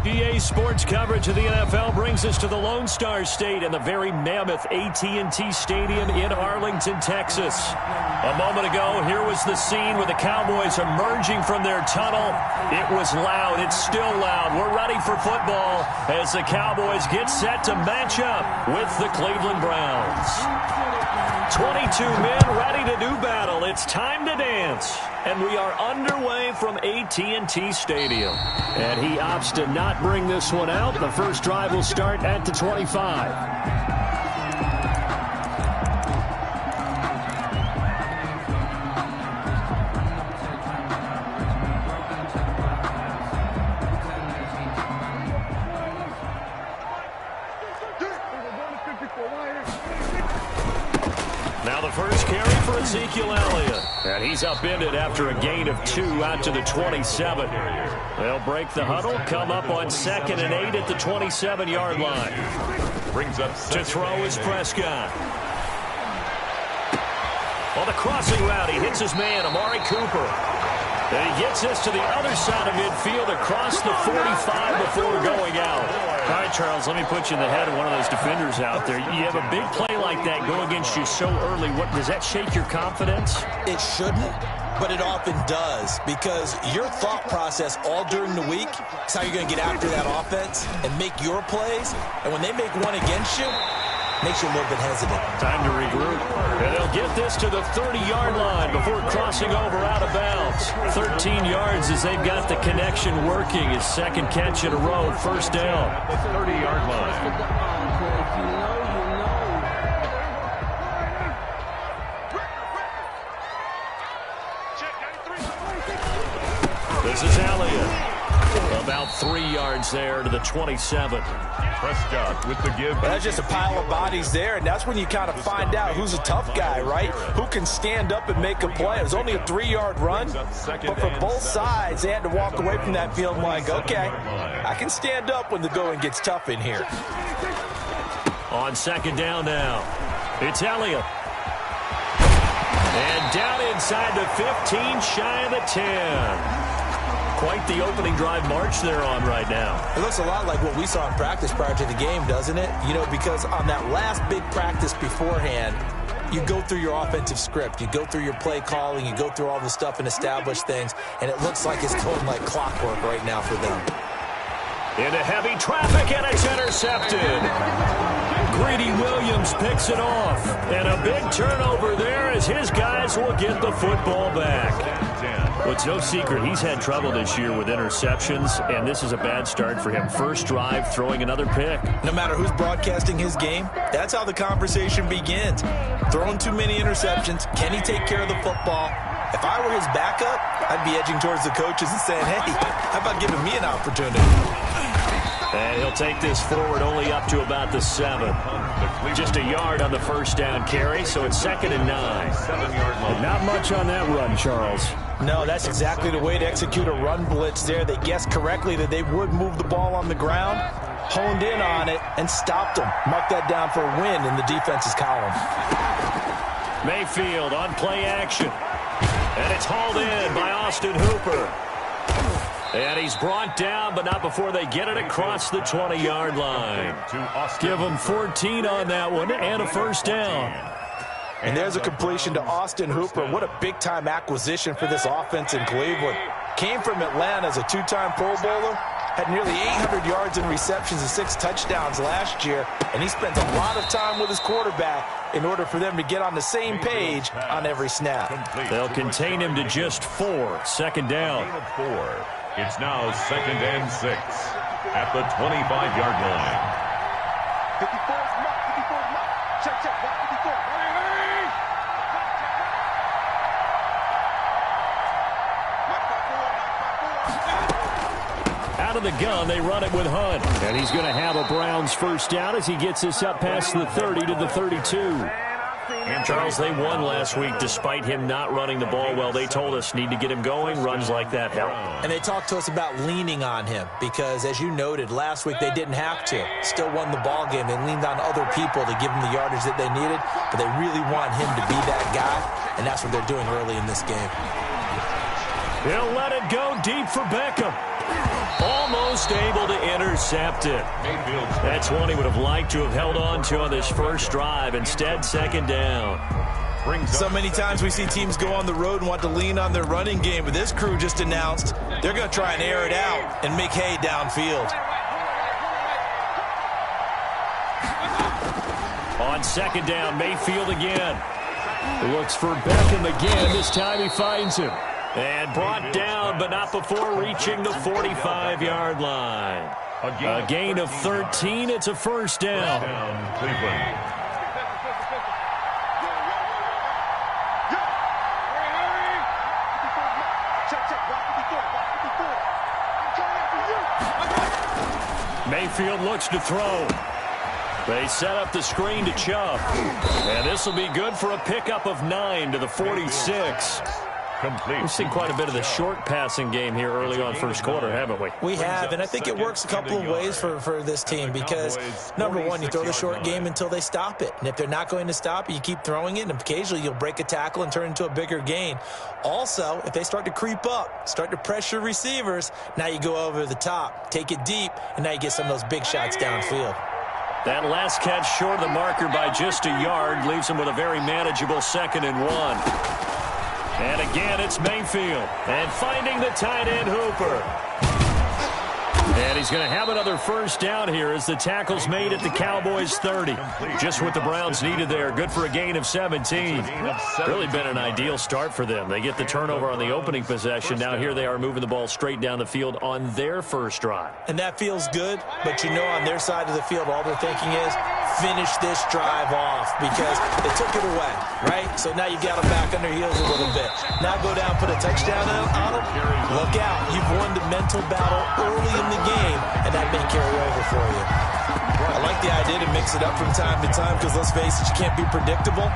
EA Sports coverage of the NFL brings us to the Lone Star State and the very mammoth AT&T Stadium in Arlington, Texas. A moment ago, here was the scene with the Cowboys emerging from their tunnel. It was loud. It's still loud. We're ready for football as the Cowboys get set to match up with the Cleveland Browns. 22 men ready to do battle. It's time to dance. And we are underway from AT&T Stadium. And he opts to not bring this one out. The first drive will start at the 25. Now the first carry for Ezekiel Elliott. And he's upended after a gain of 2 out to the 27. They'll break the huddle, come up on 2nd and 8 at the 27-yard line. Brings up to throw is Prescott. On the crossing route, he hits his man, Amari Cooper. And he gets this to the other side of midfield across the 45 before going out. All right, Charles, let me put you in the head of one of those defenders out there. You have a big play like that go against you so early. What does that shake your confidence? It shouldn't, but it often does, because your thought process all during the week is how you're going to get after that offense and make your plays. And when they make one against you, makes you a little bit hesitant. Time to regroup. And they'll get this to the 30-yard line before crossing over out of bounds. 13 yards as they've got the connection working. His second catch in a row, first down. At the 30-yard line. This is Elliott. About 3 yards there to the 27. Prescott with the give. Well, that's just a pile of bodies there, and that's when you kind of find out who's a tough guy, right? Who can stand up and make a play. It was only a 3-yard run, but for both sides, they had to walk away from that feeling like, okay, I can stand up when the going gets tough in here. On 2nd down now, it's Elliott. And down inside the 15, shy of the 10. Quite the opening drive march they're on right now. It looks a lot like what we saw in practice prior to the game, doesn't it? You know, because on that last big practice beforehand, you go through your offensive script. You go through your play calling. You go through all the stuff and establish things. And it looks like it's going like clockwork right now for them. Into heavy traffic, and it's intercepted. Greedy Williams picks it off. And a big turnover there as his guys will get the football back. Well, it's no secret he's had trouble this year with interceptions, and this is a bad start for him. First drive, throwing another pick. No matter who's broadcasting his game, that's how the conversation begins. Throwing too many interceptions. Can he take care of the football? If I were his backup, I'd be edging towards the coaches and saying, hey, how about giving me an opportunity? And he'll take this forward only up to about the 7. Just a yard on the first down carry, so it's 2nd and 9. 7-yard line. Not much on that run, Charles. No, that's exactly the way to execute a run blitz there. They guessed correctly that they would move the ball on the ground, honed in on it, and stopped them. Mark that down for a win in the defense's column. Mayfield on play action. And it's hauled in by Austin Hooper. And he's brought down, but not before they get it across the 20-yard line. Give him 14 on that one and a first down. And there's a completion to Austin Hooper. What a big-time acquisition for this offense in Cleveland. Came from Atlanta as a 2-time Pro Bowler. Had nearly 800 yards in receptions and 6 touchdowns last year. And he spends a lot of time with his quarterback in order for them to get on the same page on every snap. They'll contain him to just 4. 2nd down. 4. It's now 2nd and 6 at the 25-yard line. 54 is mark. 54 is mark. Check, check. 54. Out of the gun, they run it with Hunt. And he's going to have a Browns first down as he gets this up past the 30 to the 32. And Charles, they won last week despite him not running the ball well. They told us need to get him going. Runs like that help. And they talked to us about leaning on him because, as you noted, last week they didn't have to. Still won the ball game. They leaned on other people to give them the yardage that they needed, but they really want him to be that guy, and that's what they're doing early in this game. He'll let it go deep for Beckham. Almost able to intercept it. That's one he would have liked to have held on to on this first drive. Instead, second down. So many times we see teams go on the road and want to lean on their running game, but this crew just announced they're going to try and air it out and make hay downfield. On second down, Mayfield again. Looks for Beckham again. This time he finds him. And brought down, but not before reaching the 45-yard line. A gain of 13. It's a first down. Cleveland. Mayfield looks to throw. They set up the screen to Chubb. And this will be good for a pickup of 9 to the 46. We've seen quite a bit of the short passing game here early on first quarter, haven't we? We have, and I think it works a couple of ways for this team because, number one, you throw the short game until they stop it. And if they're not going to stop it, you keep throwing it, and occasionally you'll break a tackle and turn into a bigger gain. Also, if they start to creep up, start to pressure receivers, now you go over the top, take it deep, and now you get some of those big shots downfield. That last catch short of the marker by just a yard leaves him with a very manageable 2nd and 1. And again, it's Mayfield. And finding the tight end, Hooper. And he's going to have another first down here as the tackle's made at the Cowboys' 30. Just what the Browns needed there. Good for a gain of 17. Really been an ideal start for them. They get the turnover on the opening possession. Now here they are moving the ball straight down the field on their first drive. And that feels good, but you know on their side of the field, all they're thinking is finish this drive off because they took it away, right? So now you got them back on their heels a little bit. Now go down, put a touchdown on them. Look out. You've won the mental battle early in the game, and that may carry over for you. I like the idea to mix it up from time to time because, let's face it, you can't be predictable.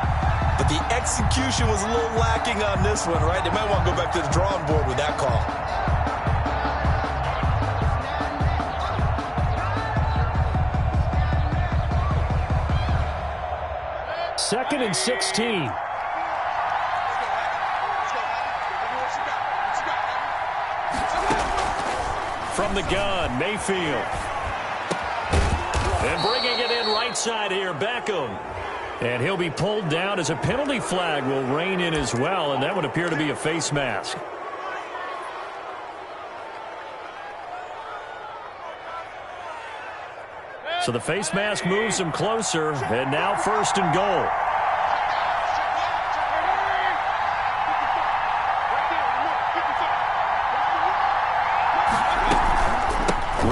But the execution was a little lacking on this one, right? They might want to go back to the drawing board with that call. Second and 16. From the gun, Mayfield. And bringing it in right side here, Beckham. And he'll be pulled down as a penalty flag will rein in as well, and that would appear to be a face mask. So the face mask moves him closer, and now 1st and goal.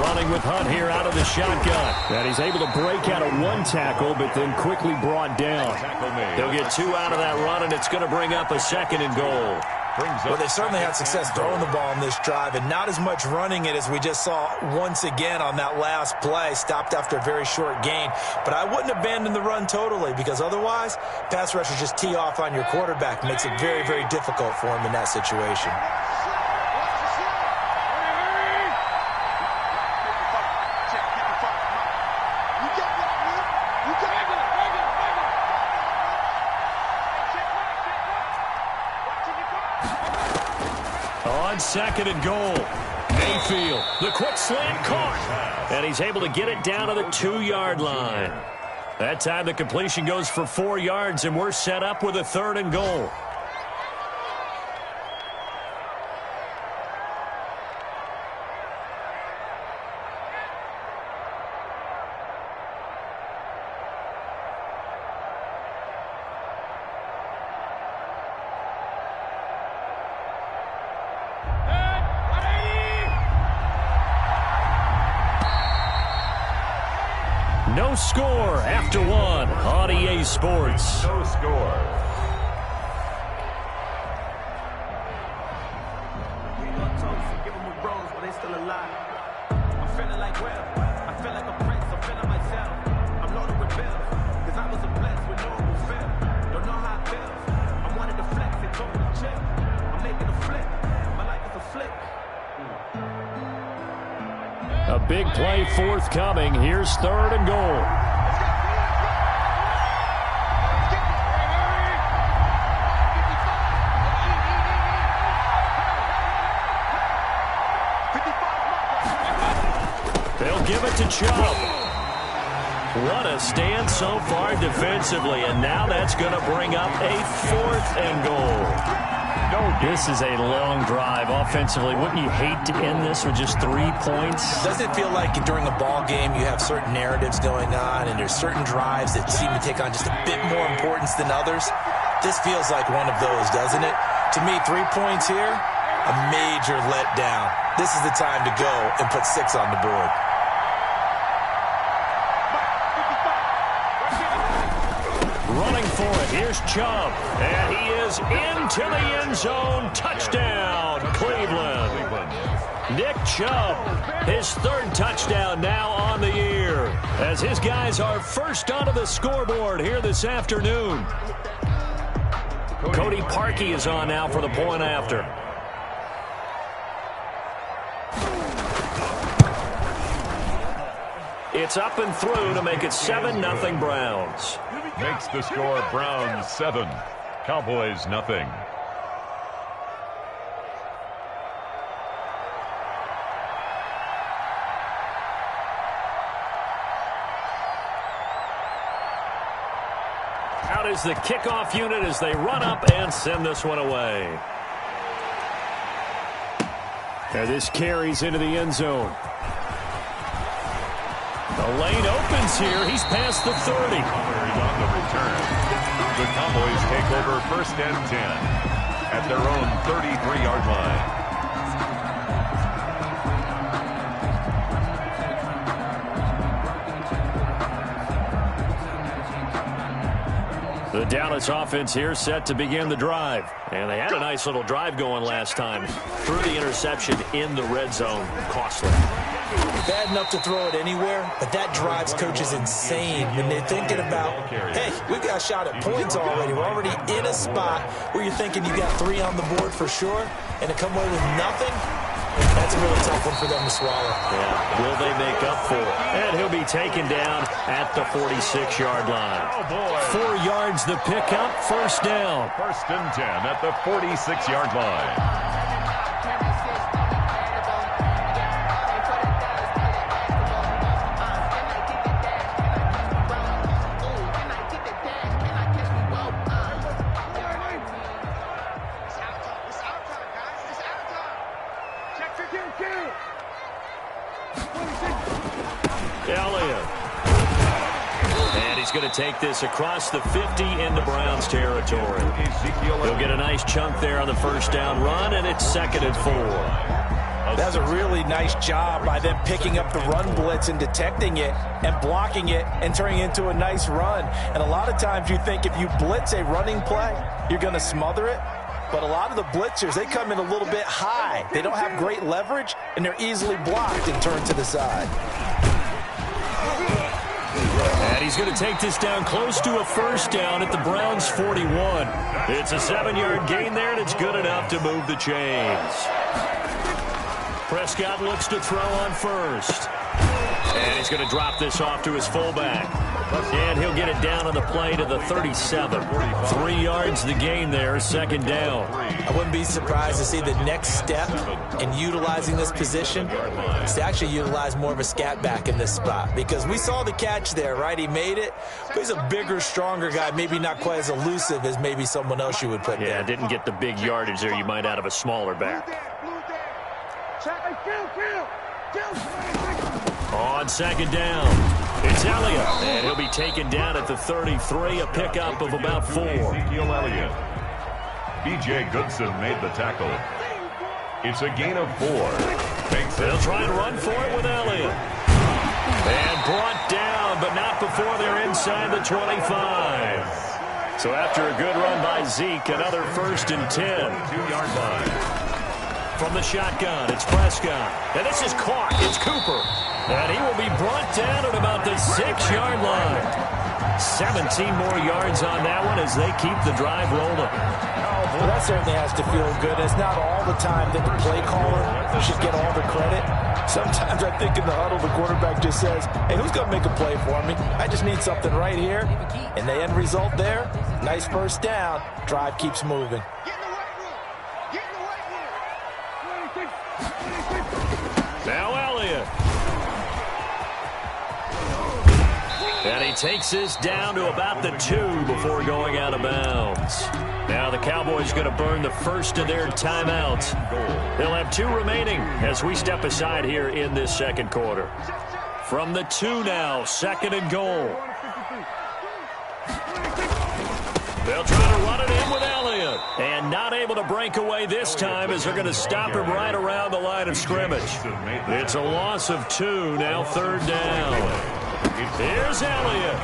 Running with Hunt here out of the shotgun. And he's able to break out of one tackle, but then quickly brought down. They'll get 2 out of that run, and it's going to bring up a 2nd and goal. Well, they certainly had success throwing the ball on this drive and not as much running it as we just saw once again on that last play. Stopped after a very short gain. But I wouldn't abandon the run totally because otherwise, pass rushers just tee off on your quarterback. Makes it very, very difficult for him in that situation. On 2nd and goal, Mayfield, the quick slant caught, and he's able to get it down to the 2-yard line. That time the completion goes for 4 yards, and we're set up with a 3rd and goal. No score after 1 on EA Sports. No score. A big play forthcoming. Here's 3rd and goal. give it to Chubb. What a stand so far defensively, and now that's going to bring up a 4th and goal. This is a long drive offensively. Wouldn't you hate to end this with just 3 points? Doesn't it feel like during a ball game you have certain narratives going on and there's certain drives that seem to take on just a bit more importance than others? This feels like one of those, doesn't it? To me, 3 points here, a major letdown. This is the time to go and put 6 on the board. Running for it. Here's Chubb. And he is into the end zone. Touchdown, Cleveland. Nick Chubb, his 3rd touchdown now on the year, as his guys are first onto the scoreboard here this afternoon. Cody Parkey is on now for the point after. It's up and through to make it 7-0 Browns. Makes the score Browns 7, Cowboys nothing. Out is the kickoff unit as they run up and send this one away. And this carries into the end zone. The lane opens here. He's past the 30. On the return, the Cowboys take over 1st and 10 at their own 33-yard line. The Dallas offense here set to begin the drive. And they had a nice little drive going last time. Threw the interception in the red zone. Costly. Bad enough to throw it anywhere, but that drives coaches insane when they're thinking about, hey, we've got a shot at points already. We're already in a spot where you're thinking you got 3 on the board for sure, and to come away with nothing, that's a really tough one for them to swallow. Yeah. Will they make up for it? And he'll be taken down at the 46-yard line. 4 yards the pickup, 1st down. 1st and 10 at the 46-yard line. Going to take this across the 50 into Browns territory. He'll get a nice chunk there on the 1st down run, and it's 2nd and 4. That was a really nice job by them picking up the run blitz and detecting it and blocking it and turning it into a nice run. And a lot of times you think if you blitz a running play, you're going to smother it. But a lot of the blitzers, they come in a little bit high. They don't have great leverage, and they're easily blocked and turned to the side. And he's going to take this down close to a 1st down at the Browns' 41. It's a 7-yard gain there, and it's good enough to move the chains. Prescott looks to throw on 1st. And he's going to drop this off to his fullback. And he'll get it down on the play to the 37. 3 yards the gain there, 2nd down. I wouldn't be surprised to see the next step in utilizing this position is to actually utilize more of a scat back in this spot. Because we saw the catch there, right? He made it. But he's a bigger, stronger guy, maybe not quite as elusive as maybe someone else you would put there. Yeah, didn't get the big yardage there you might out of a smaller back. On 2nd down, it's Elliott, and he'll be taken down at the 33, a pickup of about 4. Ezekiel Elliott. B.J. Goodson made the tackle. It's a gain of 4. They'll try and run for it with Elliott. And brought down, but not before they're inside the 25. So after a good run by Zeke, another 1st and 10. 2-yard line. From the shotgun, it's Prescott. And this is caught. It's Cooper. And he will be brought down at about the 6-yard line. 17 more yards on that one as they keep the drive rolling. Well, that certainly has to feel good. It's not all the time that the play caller should get all the credit. Sometimes I think in the huddle, the quarterback just says, hey, who's going to make a play for me? I just need something right here. And the end result there, nice 1st down. Drive keeps moving. Now Elliott. And he takes this down to about the 2 before going out of bounds. Now the Cowboys going to burn the first of their timeouts. They'll have 2 remaining as we step aside here in this second quarter. From the 2 now, 2nd and goal. They'll try to run it in with Elliott. And not able to break away this time as they're going to stop him right around the line of scrimmage. It's a loss of 2, now 3rd down. Here's Elliott.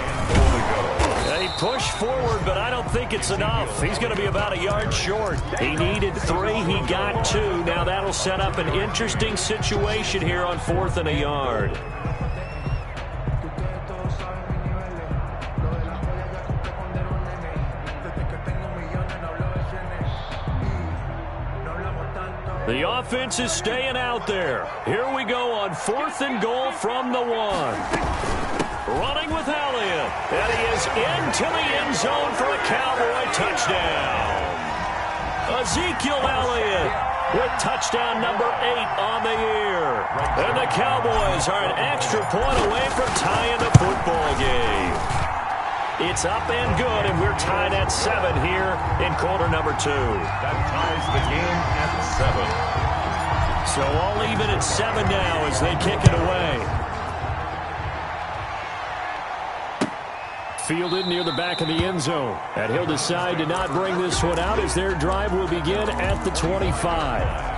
He pushed forward, but I don't think it's enough. He's going to be about a yard short. He needed 3. He got 2. Now that'll set up an interesting situation here on 4th and a yard. The offense is staying out there. Here we go on 4th and goal from the 1. Running with Elliott. And he is into the end zone for a Cowboy touchdown. Ezekiel Elliott with touchdown number 8 on the year. And the Cowboys are an extra point away from tying the football game. It's up and good, and we're tied at 7 here in quarter number 2. That ties the game at 7. So all even at 7 now as they kick it away. Fielded near the back of the end zone. And he'll decide to not bring this one out as their drive will begin at the 25.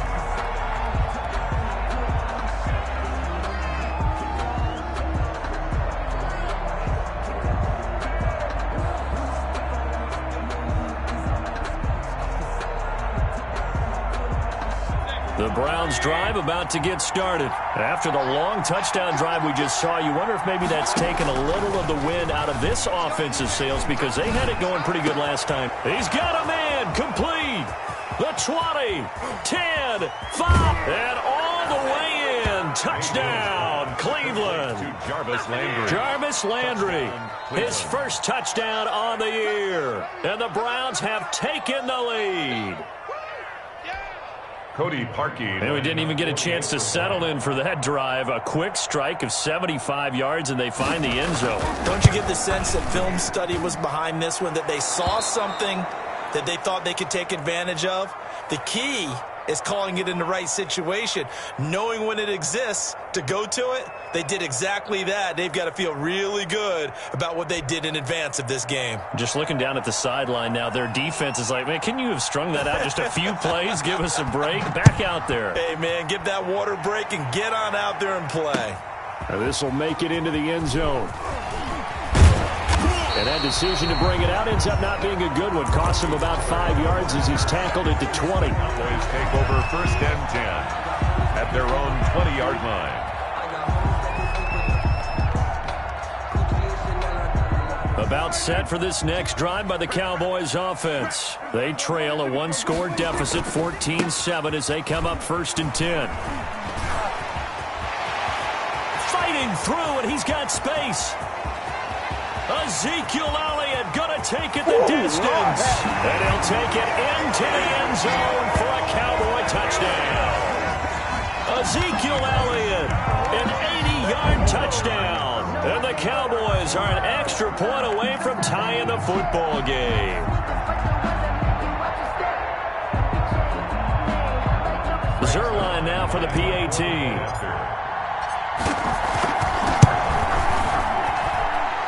The Browns drive about to get started. After the long touchdown drive we just saw, you wonder if maybe that's taken a little of the wind out of this offensive sails because they had it going pretty good last time. He's got a man complete. The 20, 10, 5, and all the way in. Touchdown, Cleveland. To Jarvis Landry. Jarvis Landry, his first touchdown on the year. And the Browns have taken the lead. Cody Parkey. And we didn't even get a chance to settle in for that drive. A quick strike of 75 yards, and they find the end zone. Don't you get the sense that film study was behind this one, that they saw something that they thought they could take advantage of? The key is calling it in the right situation, knowing when it exists to go to it. They did exactly that. They've got to feel really good about what they did in advance of this game. Just looking down at the sideline now, their defense is like, man, can you have strung that out just a few plays? Give us a break. Back out there. Hey, man, give that water break and get on out there and play. This will make it into the end zone. And that decision to bring it out ends up not being a good one. Costs him about 5 yards as he's tackled at the 20. Cowboys take over 1st and 10 at their own 20-yard line. About set for this next drive by the Cowboys offense. They trail a 1-score deficit, 14-7 as they come up 1st and 10. Fighting through, and he's got space. Ezekiel Elliott going to take it the distance. And he'll take it into the end zone for a Cowboy touchdown. Ezekiel Elliott, an 80-yard touchdown. And the Cowboys are an extra point away from tying the football game. Zerline now for the PAT.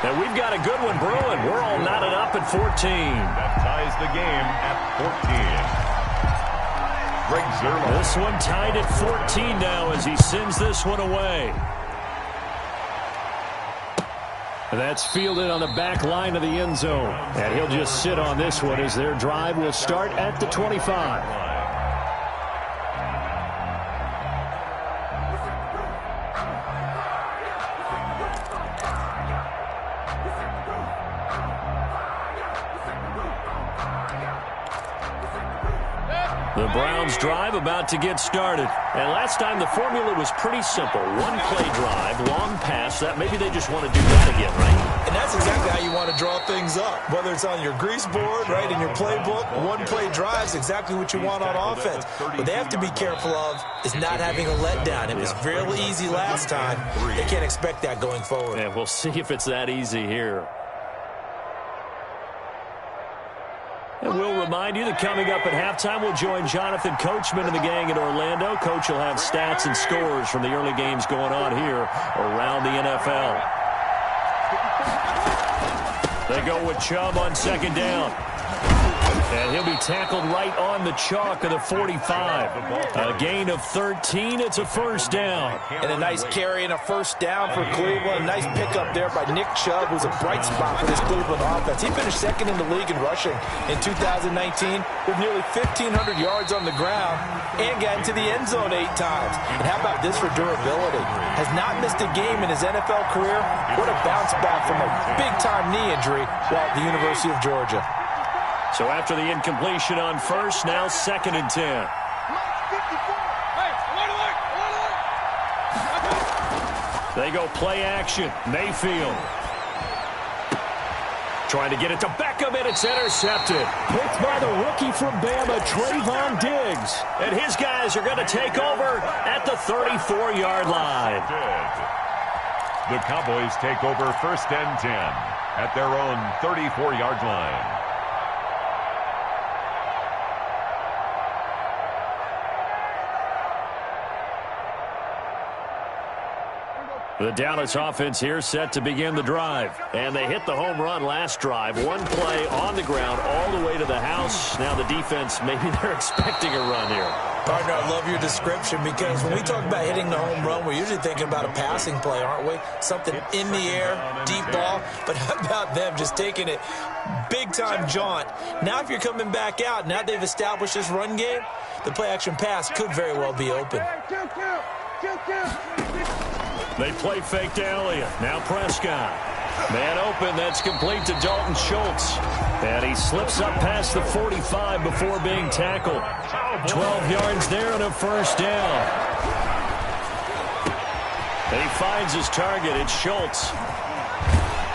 And we've got a good one brewing. We're all knotted up at 14. That ties the game at 14. Greg Zerline. This one tied at 14 now as he sends this one away. That's fielded on the back line of the end zone. And he'll just sit on this one as their drive will start at the 25. The Browns drive about to get started. And last time the formula was pretty simple. One play drive, long pass. That maybe they just want to do that again, right? And that's exactly how you want to draw things up. Whether it's on your grease board, right, in your playbook, one play drive is exactly what you want on offense. What they have to be careful of is not having a letdown. It was real easy last time. They can't expect that going forward. And we'll see if it's that easy here. And we'll remind you that coming up at halftime, we'll join Jonathan Coachman and the gang in Orlando. Coach will have stats and scores from the early games going on here around the NFL. They go with Chubb on second down. And he'll be tackled right on the chalk of the 45. A gain of 13. It's a first down. And a nice carry and a first down for Cleveland. A nice pickup there by Nick Chubb, who's a bright spot for this Cleveland offense. He finished second in the league in rushing in 2019 with nearly 1,500 yards on the ground and got into the end zone 8 times. And how about this for durability? Has not missed a game in his NFL career. What a bounce back from a big-time knee injury while at the University of Georgia. So after the incompletion on first, now 2nd and 10. They go play action. Mayfield trying to get it to Beckham, and it's intercepted. Picked by the rookie from Bama, Trayvon Diggs. And his guys are going to take over at the 34-yard line. The Cowboys take over 1st and 10 at their own 34-yard line. The Dallas offense here set to begin the drive. And they hit the home run last drive. One play on the ground all the way to the house. Now the defense, maybe they're expecting a run here. Partner, I love your description because when we talk about hitting the home run, we're usually thinking about a passing play, aren't we? Something in the air, deep ball. But how about them just taking it big-time jaunt? Now if you're coming back out, now they've established this run game, the play-action pass could very well be open. They play fake to Elliott. Now Prescott. Man open. That's complete to Dalton Schultz. And he slips up past the 45 before being tackled. 12 yards there and a first down. And he finds his target. It's Schultz.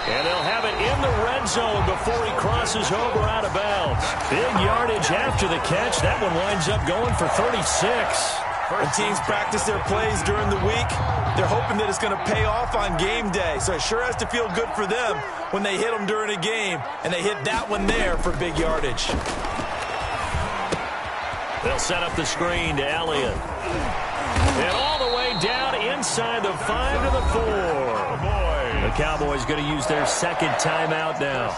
And they'll have it in the red zone before he crosses over out of bounds. Big yardage after the catch. That one winds up going for 36. When teams practice their plays during the week, they're hoping that it's going to pay off on game day. So it sure has to feel good for them when they hit them during a game, and they hit that one there for big yardage. They'll set up the screen to Elliott. And all the way down inside the 5 to the 4. The Cowboys going to use their second timeout now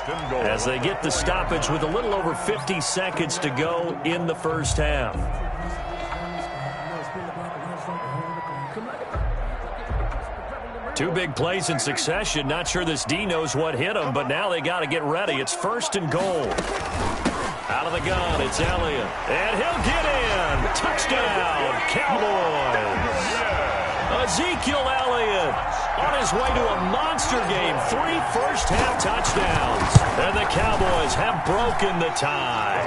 as they get the stoppage with a little over 50 seconds to go in the first half. Two big plays in succession. Not sure this D knows what hit him, but now they got to get ready. It's 1st and goal. Out of the gun, it's Elliott. And he'll get in. Touchdown, Cowboys. Ezekiel Elliott on his way to a monster game. 3 first-half touchdowns. And the Cowboys have broken the tie.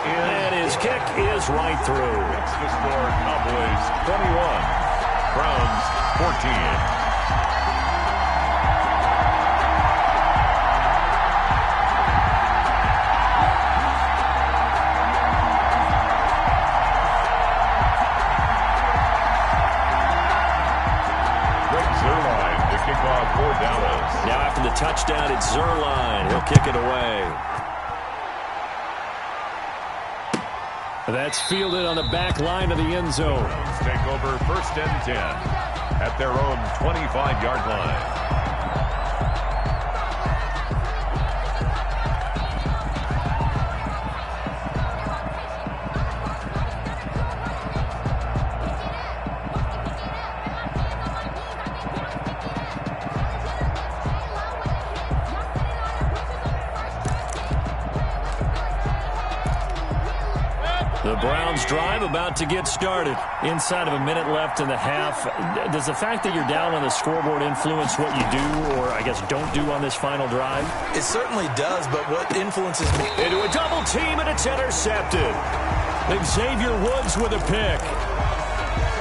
And his kick is right through. It's the score, Cowboys 21, Browns 14. Now after the touchdown, it's Zerline. He'll kick it away. That's fielded on the back line of the end zone. Take over 1st and 10 at their own 25-yard line. The Browns drive about to get started. Inside of a minute left in the half. Does the fact that you're down on the scoreboard influence what you do, or I guess don't do on this final drive? It certainly does, but what influences me? Into a double team, and it's intercepted. Xavier Woods with a pick.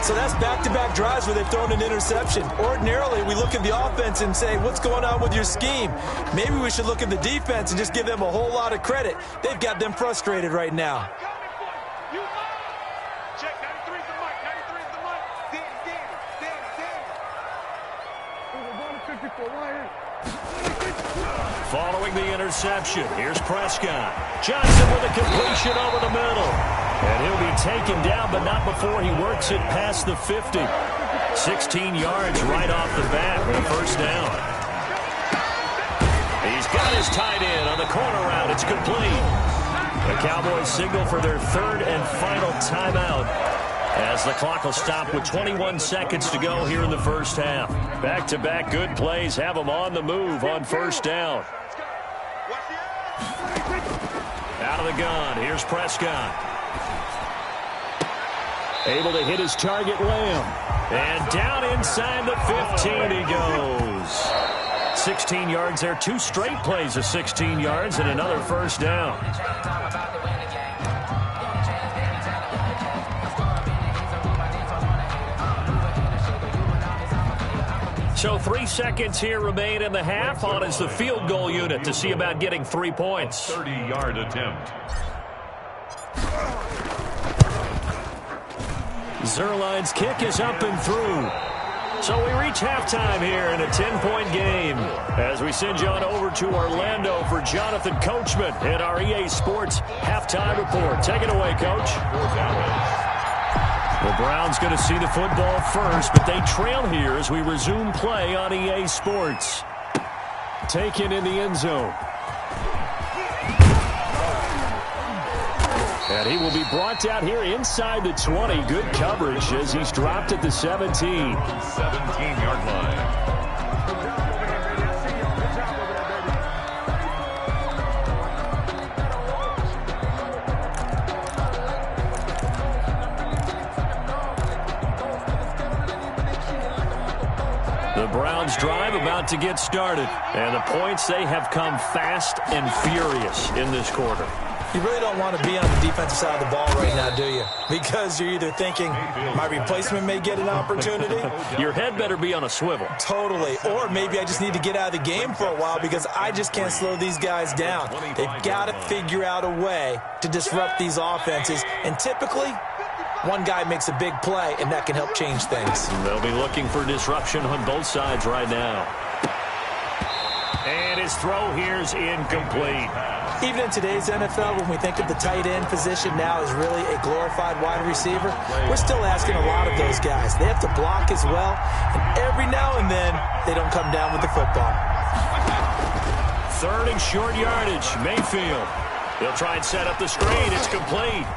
So that's back-to-back drives where they've thrown an interception. Ordinarily, we look at the offense and say, what's going on with your scheme? Maybe we should look at the defense and just give them a whole lot of credit. They've got them frustrated right now. Following the interception, here's Prescott. Johnson with a completion over the middle. And he'll be taken down, but not before he works it past the 50. 16 yards right off the bat with a first down. He's got his tight end on the corner route. It's complete. The Cowboys signal for their third and final timeout, as the clock will stop with 21 seconds to go here in the first half. Back-to-back good plays have them on the move on first down. Out of the gun, here's Prescott. Able to hit his target, Lamb. And down inside the 15 he goes. 16 yards there, 2 straight plays of 16 yards and another first down. So 3 seconds here remain in the half. On is the field goal unit to see about getting 3 points. 30-yard attempt. Zerline's kick is up and through. So we reach halftime here in a 10-point game as we send you on over to Orlando for Jonathan Coachman at our EA Sports Halftime Report. Take it away, Coach. The Browns going to see the football first, but they trail here as we resume play on EA Sports. Taken in the end zone. And he will be brought down here inside the 20. Good coverage as he's dropped at the 17. 17-yard line. The Browns drive about to get started. And the points, they have come fast and furious in this quarter. You really don't want to be on the defensive side of the ball right now, do you? Because you're either thinking, my replacement may get an opportunity. Your head better be on a swivel. Totally. Or maybe I just need to get out of the game for a while because I just can't slow these guys down. They've got to figure out a way to disrupt these offenses. And typically, one guy makes a big play, and that can help change things. They'll be looking for disruption on both sides right now. And his throw here's incomplete. Even in today's NFL, when we think of the tight end position now as really a glorified wide receiver, we're still asking a lot of those guys. They have to block as well, and every now and then, they don't come down with the football. Third and short yardage, Mayfield. He'll try and set up the screen. It's complete.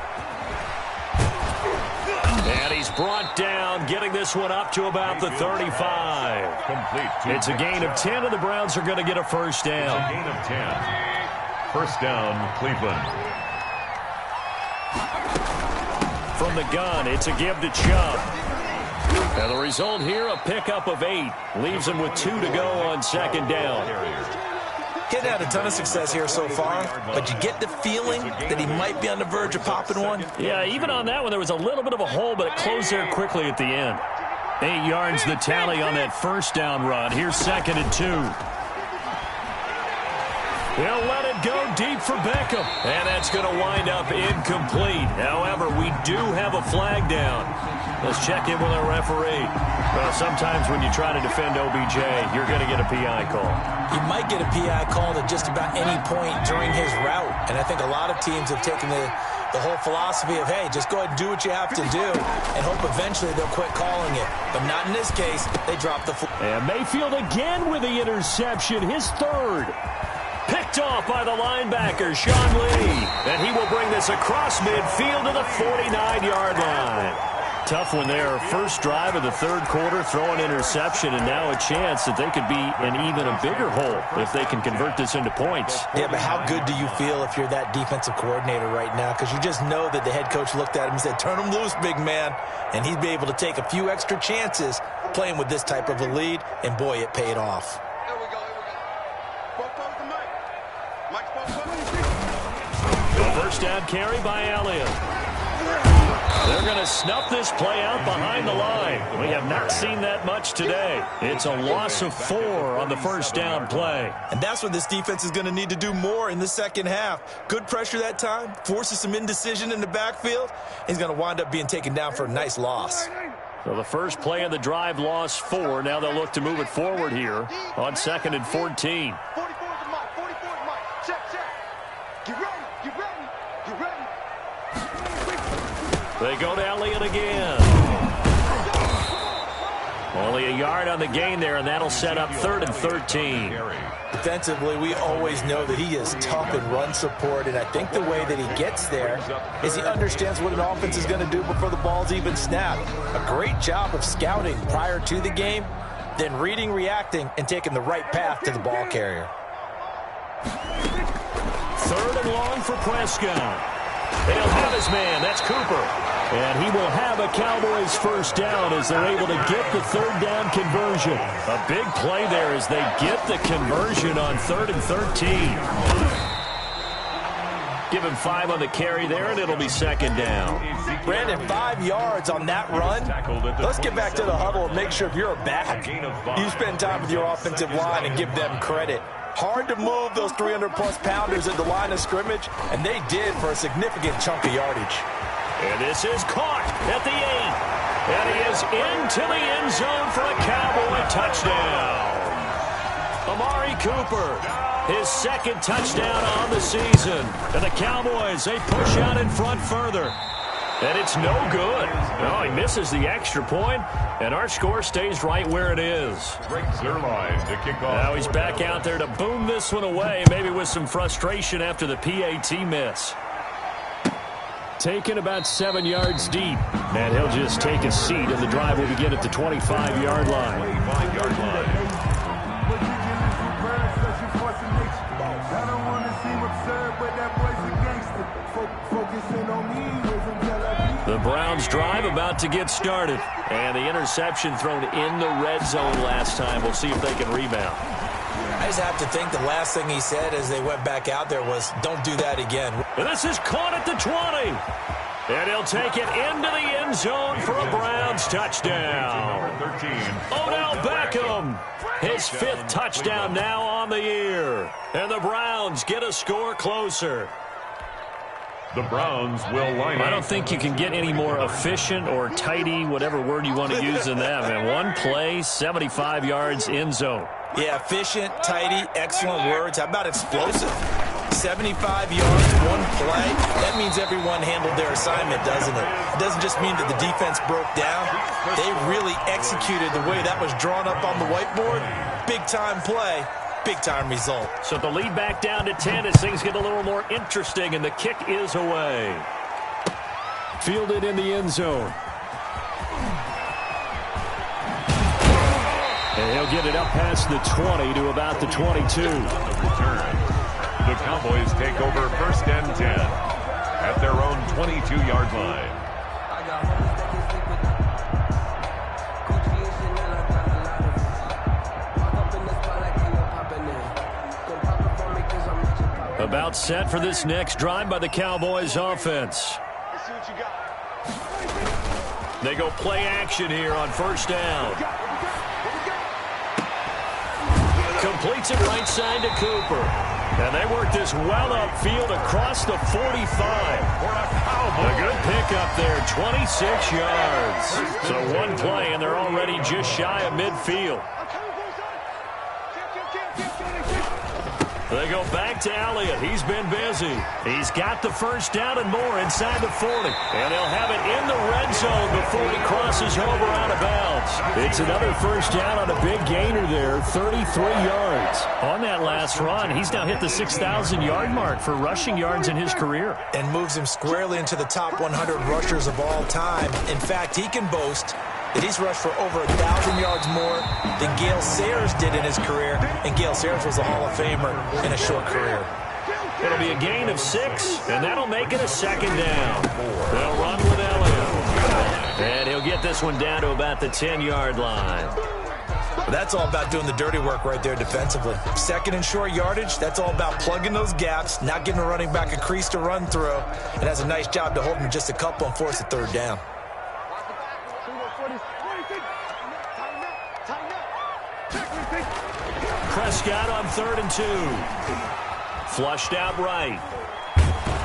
And he's brought down, getting this one up to about the 35. Complete. It's a gain of 10, and the Browns are going to get a first down. It's a gain of 10. First down, Cleveland. From the gun, it's a give to Chubb. And the result here, a pickup of 8. Leaves him with 2 to go on second down. He's had a ton of success here so far, but you get the feeling that he might be on the verge of popping one. Yeah, even on that one, there was a little bit of a hole, but it closed there quickly at the end. 8 yards the tally on that first down run. Here's second and 2. He'll let it go deep for Beckham. And that's going to wind up incomplete. However, we do have a flag down. Let's check in with our referee. Well, sometimes when you try to defend OBJ, you're going to get a PI call. You might get a PI call at just about any point during his route. And I think a lot of teams have taken the whole philosophy of, hey, just go ahead and do what you have to do and hope eventually they'll quit calling it. But not in this case. They dropped the flag. And Mayfield again with the interception, his third. Picked off by the linebacker, Sean Lee. And he will bring this across midfield to the 49-yard line. Tough one there. First drive of the third quarter, throw an interception, and now a chance that they could be in even a bigger hole if they can convert this into points. Yeah, but how good do you feel if you're that defensive coordinator right now? Because you just know that the head coach looked at him and said, turn him loose, big man. And he'd be able to take a few extra chances playing with this type of a lead, and boy, it paid off. The first down carry by Elliott. They're going to snuff this play out behind the line. We have not seen that much today. It's a loss of 4 on the first down play. And that's what this defense is going to need to do more in the second half. Good pressure that time, forces some indecision in the backfield. He's going to wind up being taken down for a nice loss. So the first play of the drive lost 4. Now they'll look to move it forward here on 2nd and 14. 44 is the mark. 44 is the mark. Check. Get ready. They go to Elliott again. Only a yard on the gain there, and that'll set up 3rd and 13. Defensively, we always know that he is tough in run support, and I think the way that he gets there is he understands what an offense is going to do before the ball's even snapped. A great job of scouting prior to the game, then reading, reacting, and taking the right path to the ball carrier. 3rd and long for Prescott. They'll have his man. That's Cooper. And he will have a Cowboys first down as they're able to get the 3rd down conversion. A big play there as they get the conversion on 3rd and 13. Give him 5 on the carry there, and it'll be 2nd down. Brandon, 5 yards on that run. Let's get back to the huddle and make sure if you're a back, you spend time with your offensive line and give them credit. Hard to move those 300-plus pounders at the line of scrimmage, and they did for a significant chunk of yardage. And this is caught at the 8. And he is into the end zone for a Cowboy touchdown. Amari Cooper, his 2nd touchdown on the season. And the Cowboys, they push out in front further. And it's no good. Oh, he misses the extra point, and our score stays right where it is. Breaks their line to kick off. Now he's back out there to boom this one away, maybe with some frustration after the PAT miss. Taken about 7 yards deep, and he'll just take a seat, and the drive will begin at the 25-yard line. 25-yard line. The Browns drive about to get started, and the interception thrown in the red zone last time. We'll see if they can rebound. I just have to think the last thing he said as they went back out there was, don't do that again. And this is caught at the 20. And he'll take it into the end zone for a Browns touchdown. Odell Beckham, his 5th touchdown now on the year. And the Browns get a score closer. The Browns will line up. I don't think you can get any more efficient or tidy, whatever word you want to use in that, man. One play, 75 yards, end zone. Yeah, efficient, tidy, excellent words. How about explosive? 75 yards, one play. That means everyone handled their assignment, doesn't it? It doesn't just mean that the defense broke down. They really executed the way that was drawn up on the whiteboard. Big-time play, big-time result. So the lead back down to 10 as things get a little more interesting, and the kick is away. Fielded in the end zone. And he'll get it up past the 20 to about the 22. Return. The Cowboys take over 1st and 10 at their own 22-yard line. About set for this next drive by the Cowboys offense. Let's see what you got. They go play action here on 1st down. Completes it right side to Cooper. And they work this well upfield across the 45. A good pickup there, 26 yards. So one play, and they're already just shy of midfield. They go back to Elliott. He's been busy. He's got the first down and more inside the 40. And he'll have it in the red zone before he crosses over out of bounds. It's another first down on a big gainer there, 33 yards. On that last run, he's now hit the 6,000-yard mark for rushing yards in his career. And moves him squarely into the top 100 rushers of all time. In fact, he can boast that he's rushed for over 1,000 yards more than Gale Sayers did in his career, and Gale Sayers was a Hall of Famer in a short career. It'll be a gain of 6, and that'll make it a 2nd down. They'll run with Elliott. And he'll get this one down to about the 10-yard line. That's all about doing the dirty work right there defensively. Second and short yardage, that's all about plugging those gaps, not giving a running back a crease to run through, and has a nice job to hold him just a couple and force a third down. Prescott on 3rd and 2. Flushed out right.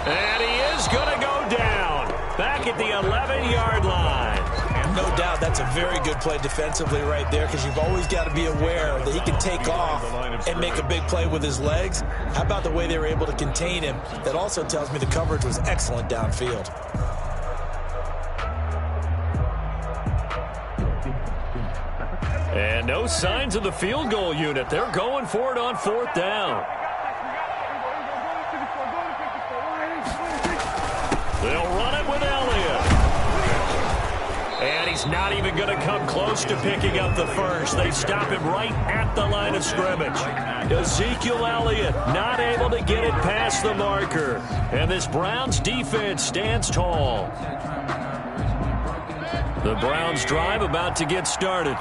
And he is going to go down. Back at the 11-yard line. No doubt that's a very good play defensively right there, because you've always got to be aware that he can take off and make a big play with his legs. How about the way they were able to contain him? That also tells me the coverage was excellent downfield. And no signs of the field goal unit. They're going for it on 4th down. They'll run it with Elliott. And he's not even going to come close to picking up the first. They stop him right at the line of scrimmage. Ezekiel Elliott not able to get it past the marker. And this Browns defense stands tall. The Browns drive about to get started.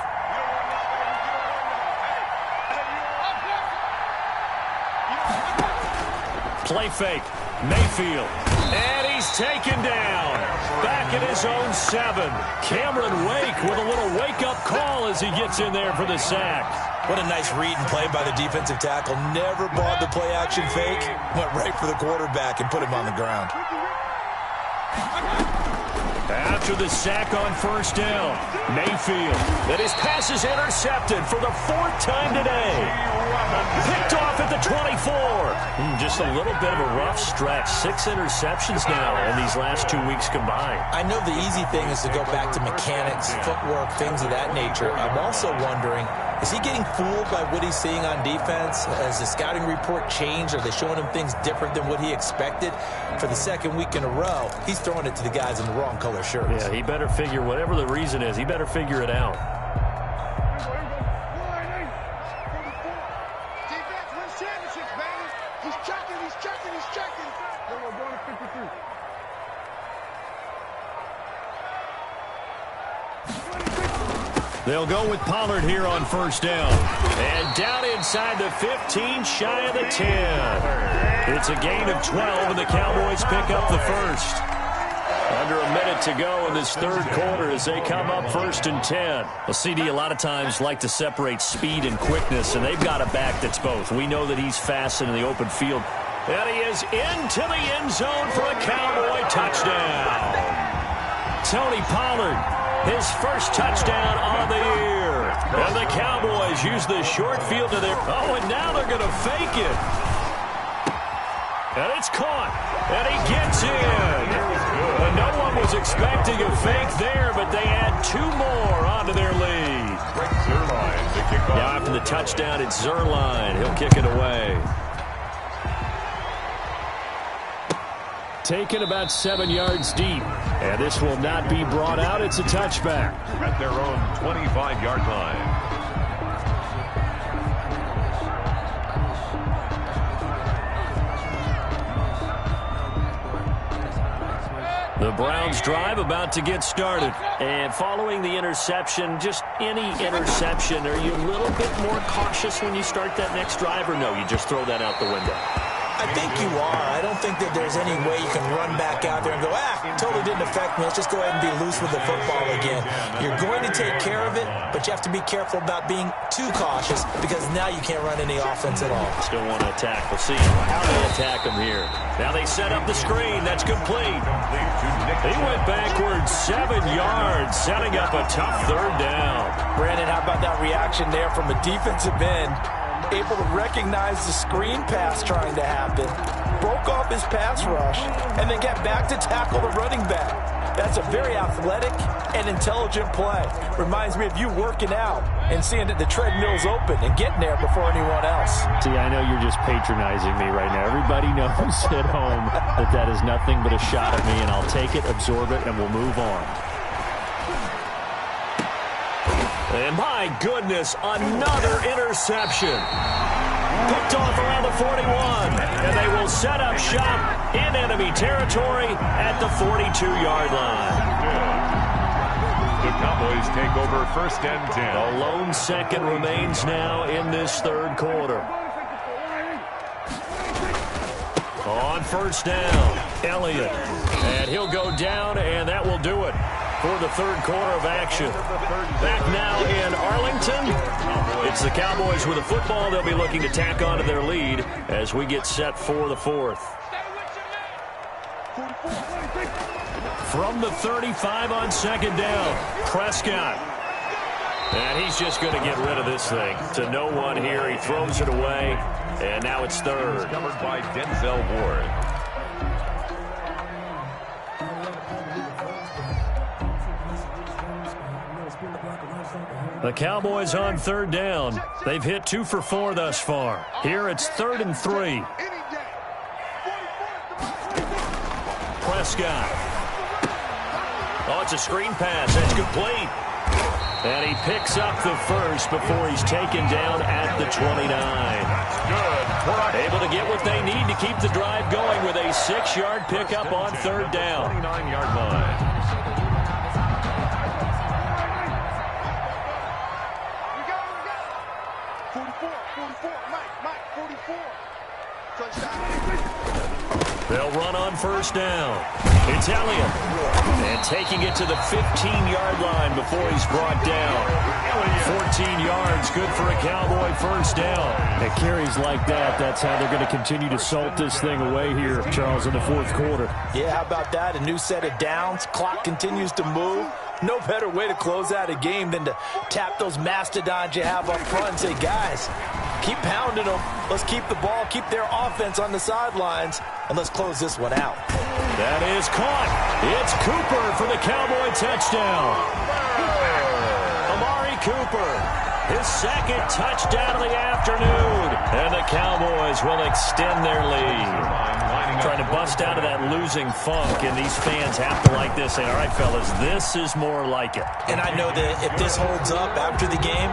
Play fake. Mayfield. And he's taken down. Back at his own 7. Cameron Wake with a little wake-up call as he gets in there for the sack. What a nice read and play by the defensive tackle. Never bought the play-action fake. Went right for the quarterback and put him on the ground. After the sack on 1st down, Mayfield. And his pass is intercepted for the 4th time today. Picked off at the 24. Just a little bit of a rough stretch. 6 interceptions now in these last 2 weeks combined. I know the easy thing is to go back to mechanics, footwork, things of that nature. I'm also wondering, is he getting fooled by what he's seeing on defense? Has the scouting report changed? Are they showing him things different than what he expected? For the 2nd week in a row, he's throwing it to the guys in the wrong color shirts. Yeah, he better figure, whatever the reason is, he better figure it out. Defense wins championships, baby. He's checking. Then we're going to 53. They'll go with Pollard here on 1st down. And down inside the 15, shy of the 10. It's a gain of 12, and the Cowboys pick up the first. Under a minute to go in this 3rd quarter as they come up 1st and 10. Well, CD a lot of times like to separate speed and quickness, and they've got a back that's both. We know that he's fast in the open field. And he is into the end zone for a Cowboy touchdown. Tony Pollard, his first touchdown on the year. And the Cowboys use the short field to their... Oh, and now they're going to fake it. And it's caught. And he gets in. And no one was expecting a fake there, but they add 2 more onto their lead. Zerline to kick off. Now after the touchdown, it's Zerline. He'll kick it away. Taken about 7 yards deep. And this will not be brought out. It's a touchback. At their own 25-yard line. The Browns drive about to get started. And following the interception, just any interception, are you a little bit more cautious when you start that next drive, or no, you just throw that out the window? I think you are. I don't think that there's any way you can run back out there and go, totally didn't affect me. Let's just go ahead and be loose with the football again. You're going to take care of it, but you have to be careful about being too cautious, because now you can't run any offense at all. Still want to attack. We'll see how they attack him here. Now they set up the screen. That's complete. He went backwards 7 yards, setting up a tough 3rd down. Brandon, how about that reaction there from a defensive end? Able to recognize the screen pass trying to happen, broke off his pass rush, and then get back to tackle the running back. That's a very athletic and intelligent play. Reminds me of you working out and seeing that the treadmill's open and getting there before anyone else. See, I know you're just patronizing me right now. Everybody knows at home that that is nothing but a shot at me, and I'll take it, absorb it, and we'll move on. And my goodness, another interception. Picked off around the 41. And they will set up shop in enemy territory at the 42-yard line. The Cowboys take over 1st and 10. A lone second remains now in this third quarter. On 1st down, Elliott. And he'll go down, and that will do it for the third quarter of action. Back now in Arlington. It's the Cowboys with the football. They'll be looking to tack on to their lead as we get set for the fourth. From the 35 on 2nd down, Prescott. And he's just going to get rid of this thing to no one here. He throws it away, and now it's 3rd. Covered by Denzel Ward. The Cowboys on 3rd down. They've hit 2 for 4 thus far. Here it's 3rd and 3. Prescott. Oh, it's a screen pass. That's complete. And he picks up the first before he's taken down at the 29. Good. Able to get what they need to keep the drive going with a 6-yard pickup on 3rd down. 29-yard line. They'll run on 1st down. It's Elliott. And taking it to the 15-yard line before he's brought down. 14 yards, good for a Cowboy 1st down. At carries like that, that's how they're going to continue to salt this thing away here, Charles, in the 4th quarter. Yeah, how about that? A new set of downs. Clock continues to move. No better way to close out a game than to tap those mastodons you have up front and say, guys, keep pounding them. Let's keep the ball, keep their offense on the sidelines, and let's close this one out. That is caught. It's Cooper for the Cowboy touchdown. Amari Cooper, his 2nd touchdown of the afternoon. And the Cowboys will extend their lead. Trying to bust out of that losing funk, and these fans have to like this. Say, all right, fellas, this is more like it. And I know that if this holds up after the game,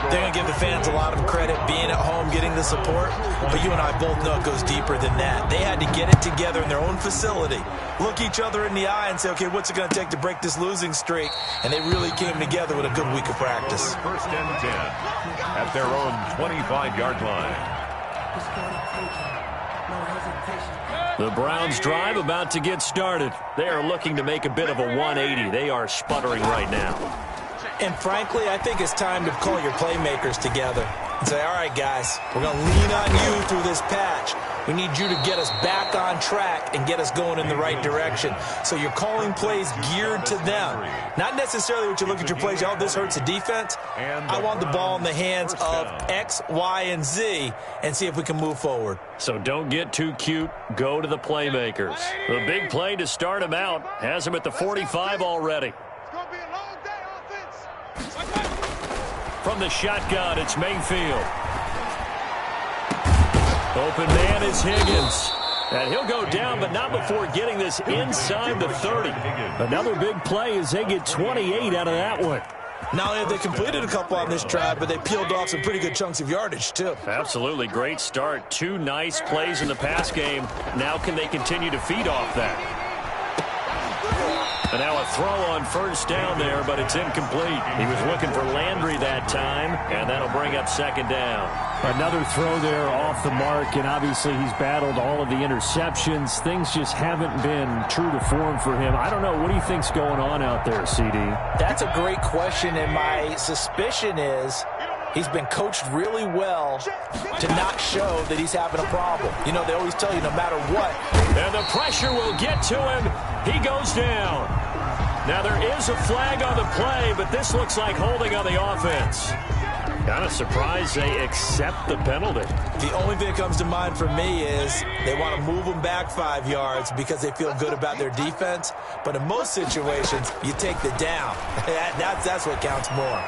they're going to give the fans a lot of credit being at home, getting the support. But you and I both know it goes deeper than that. They had to get it together in their own facility, look each other in the eye and say, okay, what's it going to take to break this losing streak? And they really came together with a good week of practice. 1st and 10 at their own 25-yard line. The Browns drive about to get started. They are looking to make a bit of a 180. They are sputtering right now. And frankly, I think it's time to call your playmakers together and say, all right, guys, we're going to lean on you through this patch. We need you to get us back on track and get us going in the right direction. So you're calling plays geared to them. Not necessarily what you look at your plays, oh, this hurts the defense. I want the ball in the hands of X, Y, and Z and see if we can move forward. So don't get too cute. Go to the playmakers. The big play to start him out has him at the 45 already. It's going to be a long day, offense. From the shotgun, it's Mayfield. Open man is Higgins. And he'll go down, but not before getting this inside the 30. Another big play as they get 28 out of that one. Not only have they completed a couple on this drive, but they peeled off some pretty good chunks of yardage, too. Absolutely. Great start. 2 nice plays in the pass game. Now can they continue to feed off that? And now a throw on 1st down there, but it's incomplete. He was looking for Landry that time, and that'll bring up 2nd down. Another throw there off the mark, and obviously he's battled all of the interceptions. Things just haven't been true to form for him. I don't know. What do you think's going on out there, CD? That's a great question, and my suspicion is he's been coached really well to not show that he's having a problem. You know, they always tell you no matter what. And the pressure will get to him. He goes down. Now there is a flag on the play, but this looks like holding on the offense. Kind of surprised they accept the penalty. The only thing that comes to mind for me is they want to move them back 5 yards because they feel good about their defense. But in most situations, you take the down. That's what counts more.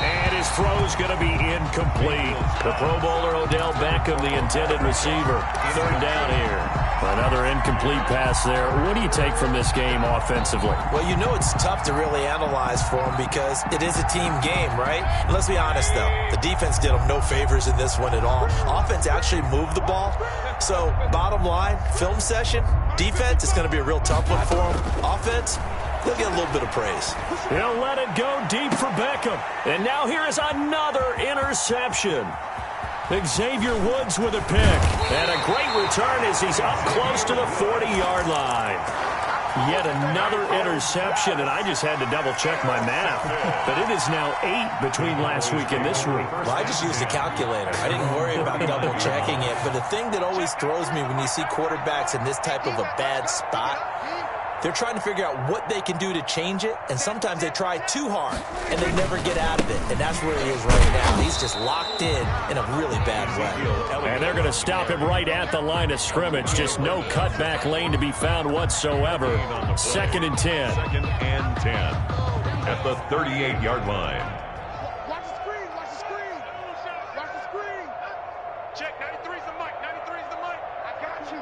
And his throw's going to be incomplete. The Pro Bowler Odell Beckham, the intended receiver. 3rd down here. Another incomplete pass there. What do you take from this game offensively? Well, you know it's tough to really analyze for them because it is a team game, right? And let's be honest, though. The defense did them no favors in this one at all. Offense actually moved the ball. So, bottom line, film session, defense is going to be a real tough one for them. Offense, they'll get a little bit of praise. He'll let it go deep for Beckham. And now here is another interception. Xavier Woods with a pick. And a great return as he's up close to the 40-yard line. Yet another interception, and I just had to double-check my math. But it is now 8 between last week and this week. Well, I just used a calculator. I didn't worry about double-checking it. But the thing that always throws me when you see quarterbacks in this type of a bad spot, they're trying to figure out what they can do to change it, and sometimes they try too hard, and they never get out of it. And that's where he is right now. He's just locked in a really bad way. And they're going to stop him right at the line of scrimmage. Just no cutback lane to be found whatsoever. 2nd and 10. 2nd and 10 at the 38-yard line. Watch the screen, watch the screen. Watch the screen. Check, 93's the mic, 93's the mic. I got you,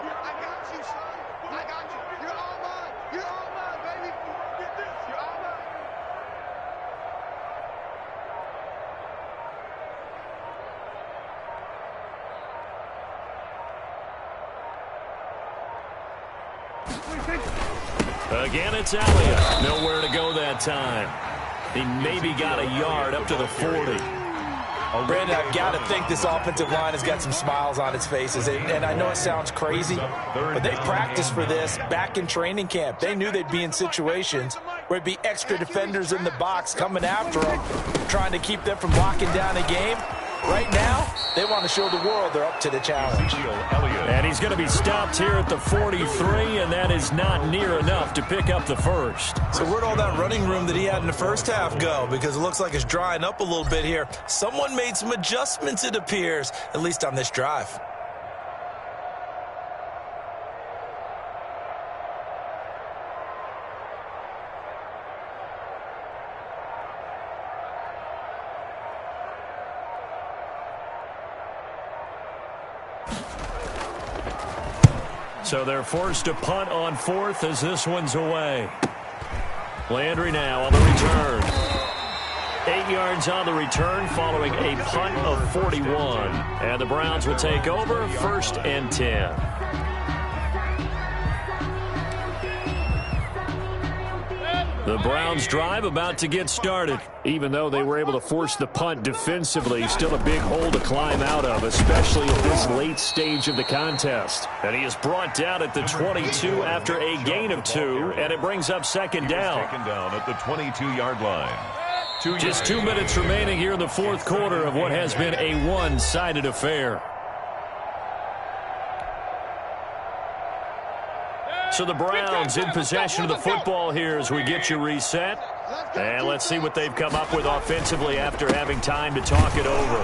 son. I got you. You're all mine. You're all mine, baby. Get this. You're all mine. Again, it's Elliott. Nowhere to go that time. He maybe got a yard up to the 40. Brandon, I've got to think this offensive line has got some smiles on its faces. And I know it sounds crazy, but they practiced for this back in training camp. They knew they'd be in situations where it'd be extra defenders in the box coming after them, trying to keep them from locking down a game. Right now, they want to show the world they're up to the challenge. And he's going to be stopped here at the 43, and that is not near enough to pick up the first. So where'd all that running room that he had in the first half go? Because it looks like it's drying up a little bit here. Someone made some adjustments, it appears, at least on this drive. So they're forced to punt on 4th as this one's away. Landry now on the return. 8 yards on the return following a punt of 41. And the Browns will take over 1st and 10. The Browns drive about to get started. Even though they were able to force the punt defensively, still a big hole to climb out of, especially at this late stage of the contest. And he is brought down at the 22 after a gain of 2, and it brings up 2nd down. Taken down at the 22-yard line. Just 2 minutes remaining here in the 4th quarter of what has been a one-sided affair. So the Browns in possession of the football here as we get you reset. And let's see what they've come up with offensively after having time to talk it over.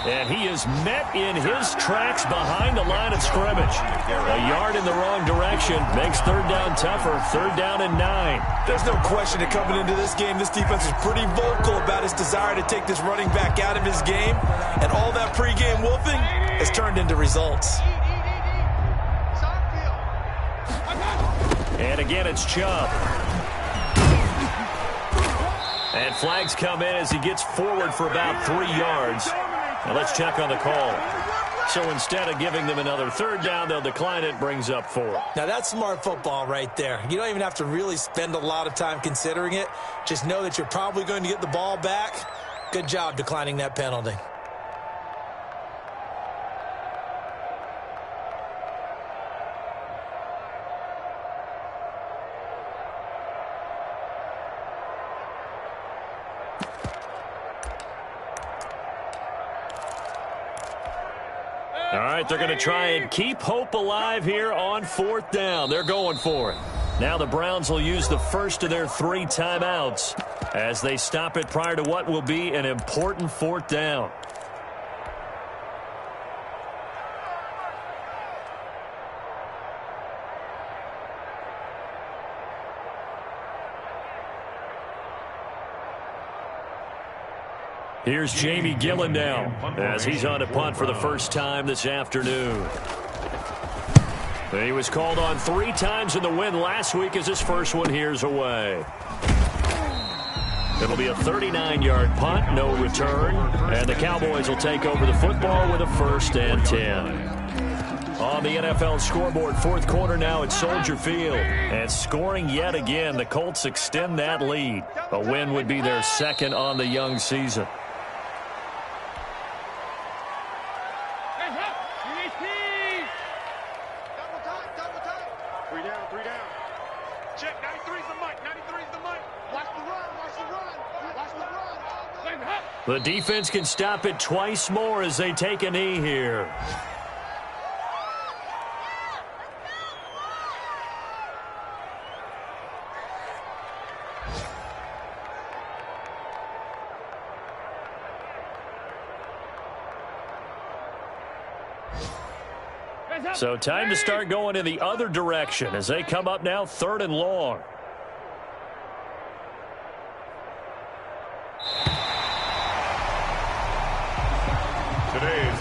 And he is met in his tracks behind the line of scrimmage. A yard in the wrong direction makes 3rd down tougher. 3rd down and 9. There's no question that coming into this game, this defense is pretty vocal about its desire to take this running back out of his game. And all that pregame wolfing has turned into results. And again, it's Chubb. And flags come in as he gets forward for about 3 yards. Now let's check on the call. So instead of giving them another 3rd down, they'll decline it, brings up 4. Now that's smart football right there. You don't even have to really spend a lot of time considering it. Just know that you're probably going to get the ball back. Good job declining that penalty. All right, they're going to try and keep hope alive here on 4th down. They're going for it. Now the Browns will use the first of their 3 timeouts as they stop it prior to what will be an important 4th down. Here's Jamie Gillen now as he's on a punt for the first time this afternoon. He was called on 3 times in the win last week as his first one here's away. It'll be a 39-yard punt, no return, and the Cowboys will take over the football with a 1st and 10. On the NFL scoreboard, fourth quarter now at Soldier Field. And scoring yet again, the Colts extend that lead. A win would be their second on the young season. The defense can stop it twice more as they take a knee here. So time to start going in the other direction as they come up now 3rd and long. Today's